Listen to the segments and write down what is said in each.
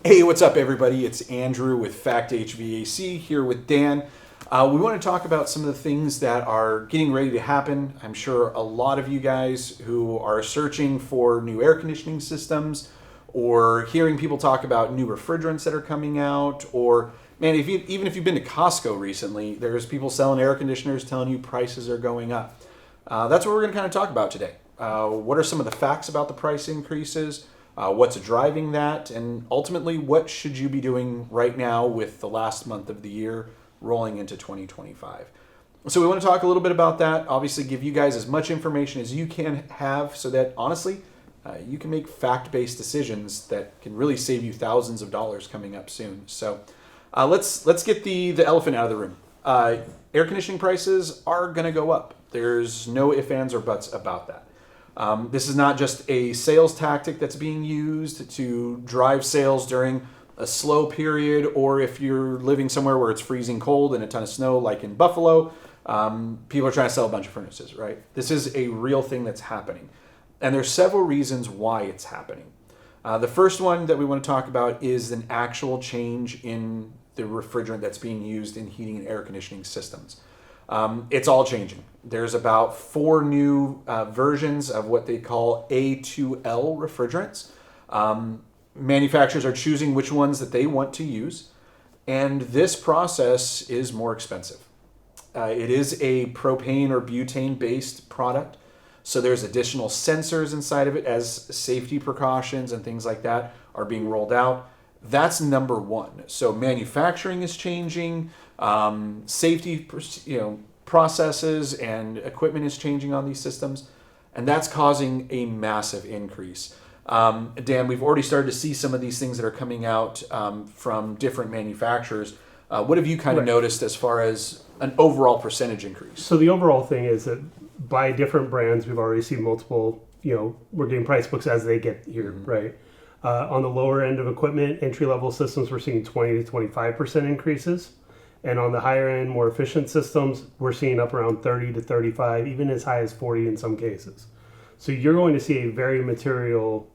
Hey, what's up, everybody? It's Andrew with Fact HVAC here with Dan. We want to talk about some of the things that are getting ready to happen. I'm sure a lot of you guys who are searching for new air conditioning systems or hearing people talk about new refrigerants that are coming out, or man, even if you've been to Costco recently, there's people selling air conditioners telling you prices are going up. That's what we're going to kind of talk about today. What are some of the facts about the price increases? What's driving that? And ultimately, what should you be doing right now with the last month of the year rolling into 2025? So we want to talk a little bit about that. Obviously, give you guys as much information as you can have so that, honestly, you can make fact-based decisions that can really save you thousands of dollars coming up soon. So let's get the elephant out of the room. Air conditioning prices are going to go up. There's no ifs, ands, or buts about that. This is not just a sales tactic that's being used to drive sales during a slow period, or if you're living somewhere where it's freezing cold and a ton of snow, like in Buffalo, people are trying to sell a bunch of furnaces, right? This is a real thing that's happening. And there's several reasons why it's happening. The first one that we want to talk about is an actual change in the refrigerant that's being used in heating and air conditioning systems. It's all changing. There's about 4 new versions of what they call A2L refrigerants. Manufacturers are choosing which ones that they want to use, and this process is more expensive. It is a propane or butane-based product, so there's additional sensors inside of it as safety precautions and things like that are being rolled out. That's number one. So manufacturing is changing. Safety, processes and equipment is changing on these systems, and that's causing a massive increase. Dan, we've already started to see some of these things that are coming out from different manufacturers. What have you kind of noticed as far as an overall percentage increase? So the overall thing is that by different brands, we've already seen multiple, we're getting price books as they get here, right? On the lower end of equipment, entry-level systems, we're seeing 20 to 25% increases. And on the higher end, more efficient systems, we're seeing up around 30 to 35, even as high as 40 in some cases. So you're going to see a very material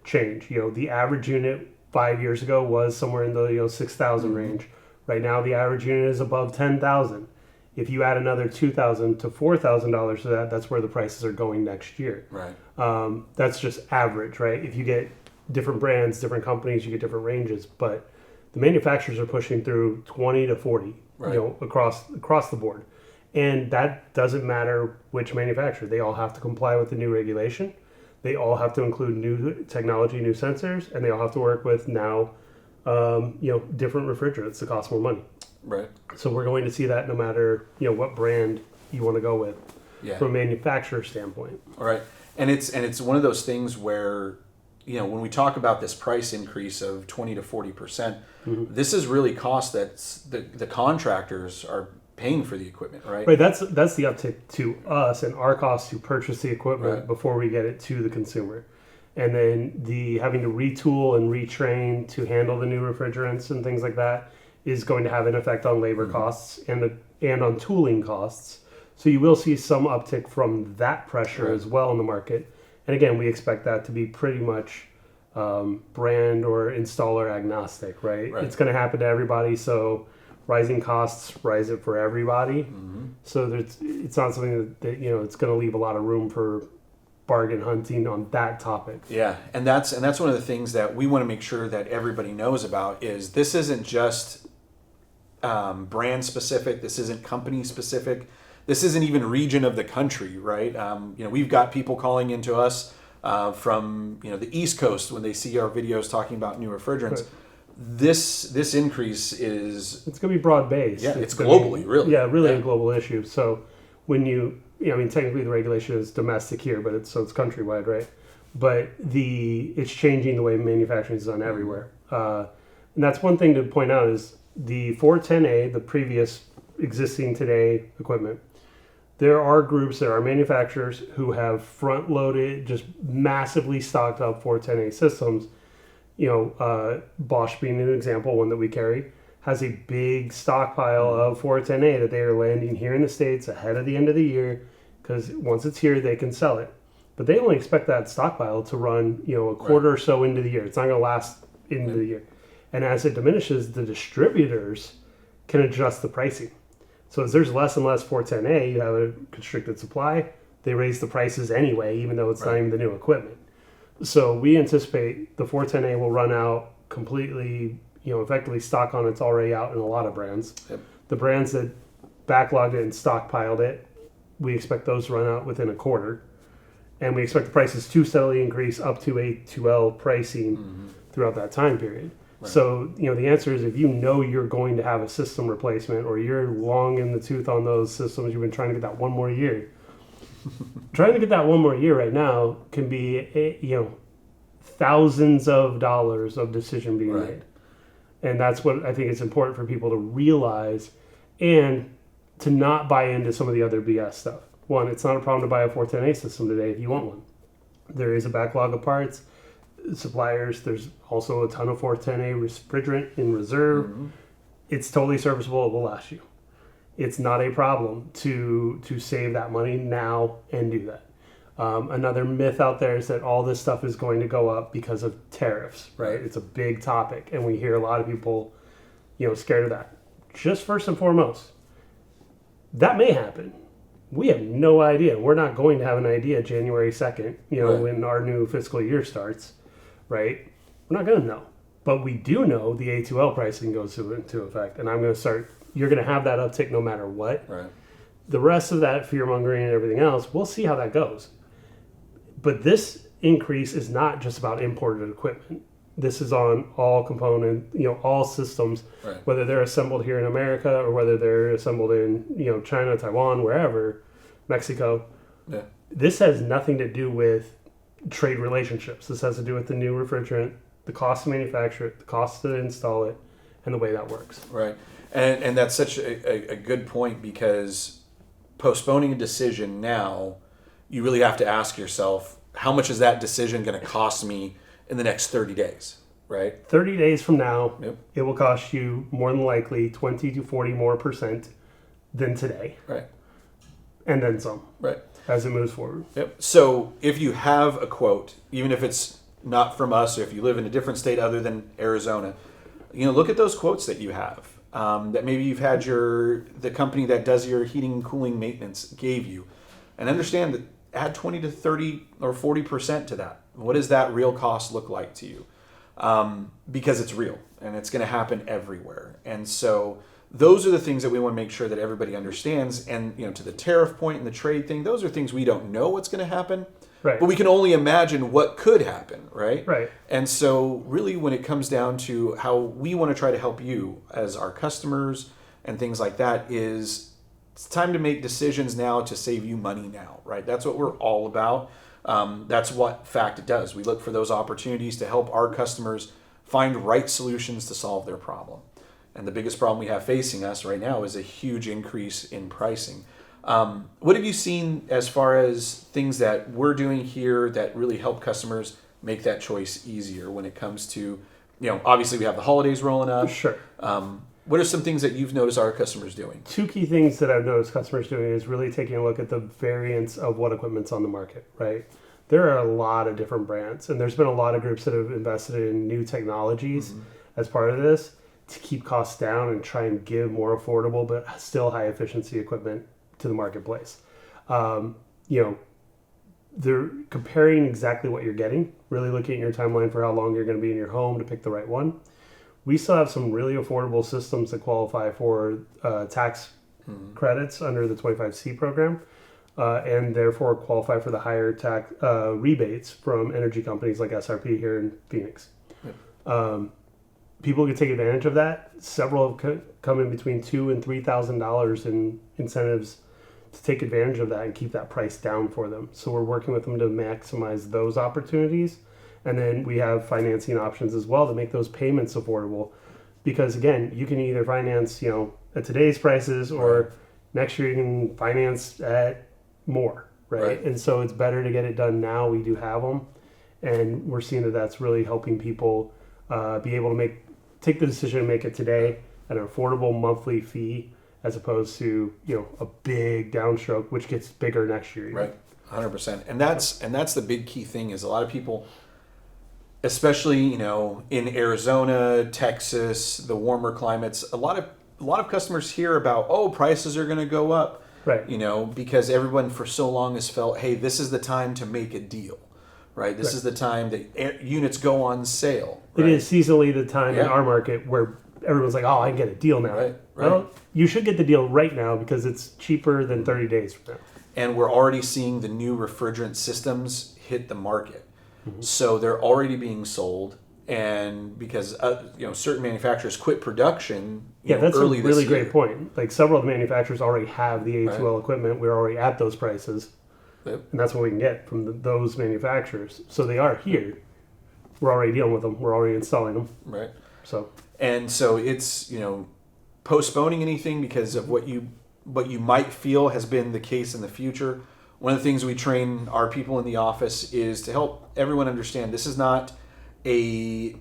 change. The average unit 5 years ago was somewhere in the 6,000 range. Right now, the average unit is above 10,000. If you add another $2,000 to $4,000 to that, that's where the prices are going next year. Right. That's just average, right? If you get different brands, different companies, you get different ranges, but the manufacturers are pushing through 20 to 40, across the board. And that doesn't matter which manufacturer. They all have to comply with the new regulation. They all have to include new technology, new sensors, and they all have to work with now, different refrigerants that cost more money. Right. So we're going to see that no matter, what brand you want to go with from a manufacturer standpoint. All right. And it's one of those things where, when we talk about this price increase of 20 to 40%, this is really cost that the contractors are paying for the equipment, right? Right. That's the uptick to us and our cost to purchase the equipment before we get it to the consumer. And then the having to retool and retrain to handle the new refrigerants and things like that is going to have an effect on labor costs and on tooling costs. So you will see some uptick from that pressure as well in the market. And again, we expect that to be pretty much brand or installer agnostic, right? It's going to happen to everybody. So rising costs rise it for everybody. So it's not something that it's going to leave a lot of room for bargain hunting on that topic. Yeah, and that's one of the things that we want to make sure that everybody knows about is this isn't just brand specific. This isn't company specific. This isn't even region of the country, right? We've got people calling into us from the East Coast when they see our videos talking about new refrigerants. Right. This increase it's going to be broad based. Yeah, it's globally, really. Yeah, really a global issue. So when technically the regulation is domestic here, but it's countrywide, right? But it's changing the way manufacturing is done everywhere. And that's one thing to point out is the 410A, the previous existing today equipment. There are groups, there are manufacturers who have front loaded, just massively stocked up 410A systems. Bosch being an example, one that we carry, has a big stockpile of 410A that they are landing here in the States ahead of the end of the year, because once it's here, they can sell it. But they only expect that stockpile to run, a quarter or so into the year. It's not going to last in the year. And as it diminishes, the distributors can adjust the pricing. So as there's less and less 410A, you have a constricted supply, they raise the prices anyway, even though it's not even the new equipment. So we anticipate the 410A will run out completely, effectively stock on it's already out in a lot of brands. Yep. The brands that backlogged it and stockpiled it, we expect those to run out within a quarter. And we expect the prices to steadily increase up to A2L pricing throughout that time period. Right. So, the answer is if you're going to have a system replacement or you're long in the tooth on those systems, you've been trying to get that one more year. Trying to get that one more year right now can be, thousands of dollars of decision being made. And that's what I think it's important for people to realize and to not buy into some of the other BS stuff. One, it's not a problem to buy a 410A system today if you want one. There is a backlog of parts, suppliers. There's also a ton of 410A refrigerant in reserve. It's totally serviceable. It will last you. It's not a problem to save that money now and do that. Another myth out there is that all this stuff is going to go up because of tariffs, right? It's a big topic, and we hear a lot of people, scared of that. Just first and foremost, that may happen. We have no idea. We're not going to have an idea January 2nd, when our new fiscal year starts, right? We're not going to know. But we do know the A2L pricing goes into effect, and you're going to have that uptick no matter what. Right. The rest of that fear-mongering and everything else, we'll see how that goes. But this increase is not just about imported equipment. This is on all component, all systems, whether they're assembled here in America or whether they're assembled in, China, Taiwan, wherever, Mexico. Yeah. This has nothing to do with trade relationships. This has to do with the new refrigerant, the cost to manufacture it, the cost to install it, and the way that works. Right. And that's such a good point, because postponing a decision now, you really have to ask yourself, how much is that decision going to cost me in the next 30 days, right? 30 days from now, It will cost you more than likely 20 to 40 more % than today. Right. And then some. Right. As it moves forward. Yep. So if you have a quote, even if it's not from us, or if you live in a different state other than Arizona, look at those quotes that you have. That maybe you've had the company that does your heating and cooling maintenance gave you, and understand that add 20 to 30 or 40% to that. What does that real cost look like to you? Because it's real and it's going to happen everywhere. And so those are the things that we want to make sure that everybody understands. And to the tariff point and the trade thing, those are things we don't know what's going to happen. Right. But we can only imagine what could happen, right? Right. And so really when it comes down to how we want to try to help you as our customers and things like that, is it's time to make decisions now to save you money now, right? That's what we're all about. That's what FACT does. We look for those opportunities to help our customers find right solutions to solve their problem. And the biggest problem we have facing us right now is a huge increase in pricing. What have you seen as far as things that we're doing here that really help customers make that choice easier when it comes to, obviously we have the holidays rolling up. Sure. What are some things that you've noticed our customers doing? Two key things that I've noticed customers doing is really taking a look at the variance of what equipment's on the market, right? There are a lot of different brands, and there's been a lot of groups that have invested in new technologies as part of this to keep costs down and try and give more affordable but still high efficiency equipment to the marketplace. They're comparing exactly what you're getting, really looking at your timeline for how long you're going to be in your home to pick the right one. We still have some really affordable systems that qualify for tax credits under the 25C program, and therefore qualify for the higher tax rebates from energy companies like SRP here in Phoenix. Yep. People can take advantage of that. Several have come in between $2,000 and $3,000 in incentives to take advantage of that and keep that price down for them. So we're working with them to maximize those opportunities. And then we have financing options as well to make those payments affordable. Because again, you can either finance, at today's prices, or next year you can finance at more, right? And so it's better to get it done now. We do have them. And we're seeing that that's really helping people be able to take the decision to make it today at an affordable monthly fee, as opposed to, a big downstroke, which gets bigger next year. Right. 100%. And that's the big key thing, is a lot of people, especially, you know, in Arizona, Texas, the warmer climates, a lot of customers hear about, oh, prices are going to go up, right? You know, because everyone for so long has felt, hey, this is the time to make a deal, right? This is the time that units go on sale. Right? It is seasonally the time in our market where everyone's like, oh, I can get a deal now. Right. Well, you should get the deal right now because it's cheaper than 30 days from now. And we're already seeing the new refrigerant systems hit the market. So they're already being sold, and because you know, certain manufacturers quit production. That's early a really this year. great point. Like several of the manufacturers already have the A2L equipment. We're already at those prices, and that's what we can get from those manufacturers. So they are here. We're already dealing with them. We're already installing them. Right. So it's, you know, postponing anything because of what you might feel has been the case in the future. One of the things we train our people in the office is to help everyone understand this is not a,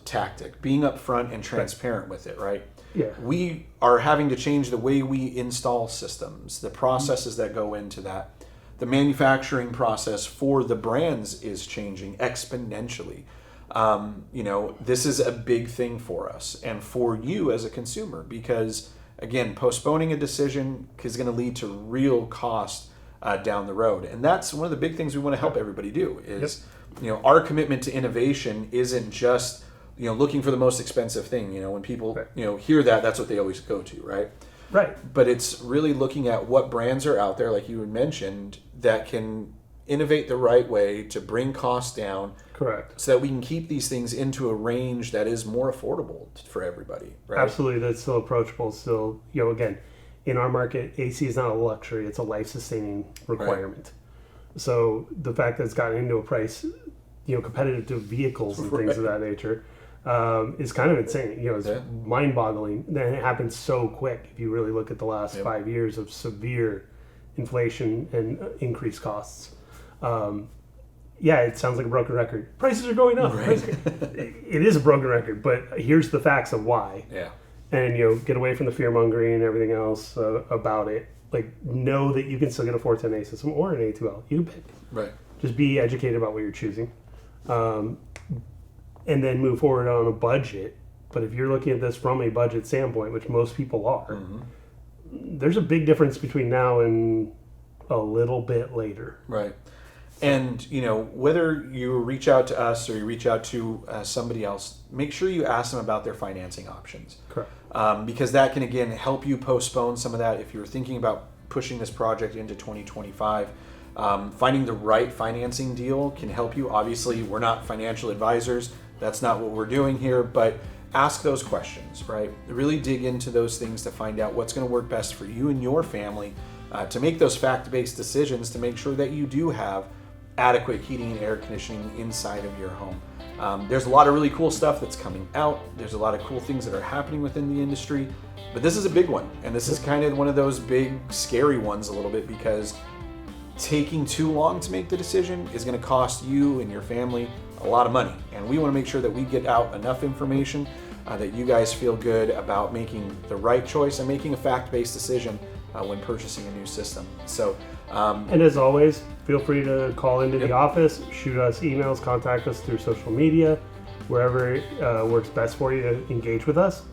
tactic. Being upfront and transparent with it, right? Yeah. We are having to change the way we install systems, the processes that go into that. The manufacturing process for the brands is changing exponentially. This is a big thing for us and for you as a consumer because, again, postponing a decision is going to lead to real cost down the road. And that's one of the big things we want to help everybody do is, our commitment to innovation isn't just, looking for the most expensive thing. When people, hear that, that's what they always go to, right? Right. But it's really looking at what brands are out there, like you had mentioned, that can innovate the right way to bring costs down. Correct. So that we can keep these things into a range that is more affordable for everybody, right? Absolutely. That's still approachable. Still, again, in our market, AC is not a luxury. It's a life-sustaining requirement. Right. So the fact that it's gotten into a price, competitive to vehicles and things of that nature, is kind of insane. It's mind-boggling. Then it happens so quick. If you really look at the last 5 years of severe inflation and increased costs. It sounds like a broken record. Prices are going up. Right. It is a broken record, but here's the facts of why. Yeah. And get away from the fear mongering and everything else about it. Like, know that you can still get a 410A system or an A2L. You can pick. Right. Just be educated about what you're choosing. And then move forward on a budget. But if you're looking at this from a budget standpoint, which most people are, there's a big difference between now and a little bit later. Right. And, whether you reach out to us or you reach out to somebody else, make sure you ask them about their financing options. Correct. Because that can, again, help you postpone some of that. If you're thinking about pushing this project into 2025, finding the right financing deal can help you. Obviously, we're not financial advisors. That's not what we're doing here. But ask those questions, right? Really dig into those things to find out what's going to work best for you and your family to make those fact-based decisions to make sure that you do have adequate heating and air conditioning inside of your home. There's a lot of really cool stuff that's coming out. There's a lot of cool things that are happening within the industry, but this is a big one. And this is kind of one of those big, scary ones a little bit because taking too long to make the decision is going to cost you and your family a lot of money. And we want to make sure that we get out enough information that you guys feel good about making the right choice and making a fact-based decision when purchasing a new system. So, and as always, feel free to call into the office, shoot us emails, contact us through social media, wherever it works best for you to engage with us.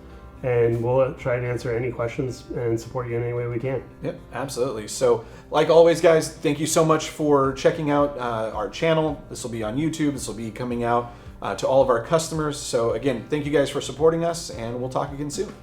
And we'll try to answer any questions and support you in any way we can. Yep, absolutely. So, like always, guys, thank you so much for checking out our channel. This will be on YouTube. This will be coming out to all of our customers. So, again, thank you guys for supporting us, and we'll talk again soon.